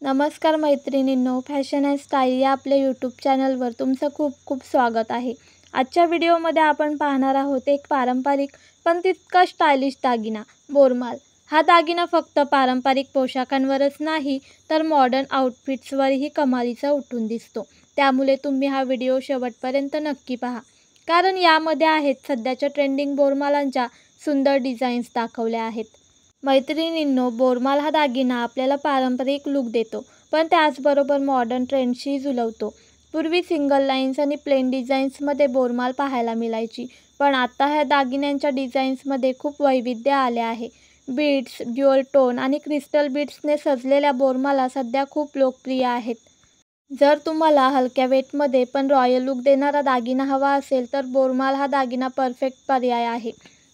नमस्कार मैत्रिणींनो, fashion and style या आपल्या यूट्यूब चॅनलवर तुमचं खूप खूप स्वागत आहे। आजच्या व्हिडिओमध्ये आपण पाहणार आहोत एक पारंपरिक पण तितका स्टायलिश दागिना बोरमाल। हा दागिना फक्त पारंपरिक पोशाखांवरच नाही तर मॉडर्न आउटफिट्सवरही कमालीचा उठून दिसतो। त्यामुळे तुम्ही हा व्हिडिओ शेवटपर्यंत नक्की पहा, कारण यामध्ये आहेत सध्याच्या ट्रेंडिंग बोरमालांच्या सुंदर डिझाईन्स दाखवल्या आहेत। मैत्रिणींनो, बोरमाल हा दागिना आपल्याला पारंपरिक लुक देतो, पण त्याचबरोबर मॉडर्न ट्रेंडशी झुलवतो। पूर्वी सिंगल लाईन्स आणि प्लेन डिझाईन्समध्ये बोरमाल पाहायला मिळायची, पण आता ह्या दागिन्यांच्या डिझाईन्समध्ये खूप वैविध्य आले आहे। बीड्स, ड्युअल टोन आणि क्रिस्टल बीड्सने सजलेल्या बोरमाला सध्या खूप लोकप्रिय आहेत। जर तुम्हाला हलक्या वेटमध्ये पण रॉयल लुक देणारा दागिना हवा असेल तर बोरमाल हा दागिना परफेक्ट पर्याय आहे।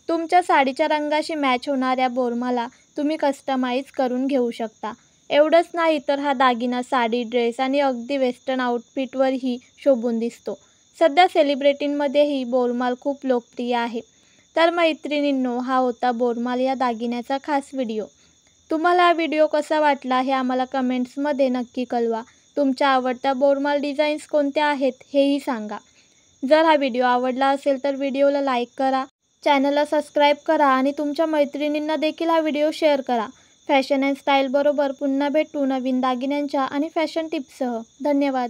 तुमच्या साडीच्या रंगाशी मॅच होणाऱ्या बोरमाला तुम्ही कस्टमाइज करून घेऊ शकता। एवढंच नाही तर हा दागिना साडी, ड्रेस आणि अगदी वेस्टर्न आउटफिटवरही शोभून दिसतो। सध्या सेलिब्रिटींमध्येही बोरमाल खूप लोकप्रिय आहे। तर मैत्रिणींनो, हा होता बोरमाल या दागिन्याचा खास व्हिडिओ। तुम्हाला हा व्हिडिओ कसा वाटला हे आम्हाला कमेंट्समध्ये नक्की कळवा। तुमच्या आवडत्या बोरमाल डिझाईन्स कोणत्या आहेत हेही सांगा। जर हा व्हिडिओ आवडला असेल तर व्हिडिओला लाईक करा, चॅनलला सबस्क्राईब करा आणि तुमच्या मैत्रिणींना देखील हा व्हिडिओ शेअर करा। फॅशन अँड स्टाईल बरोबर पुन्हा भेटू नवीन दागिन्यांच्या आणि फॅशन टिप्ससह। धन्यवाद।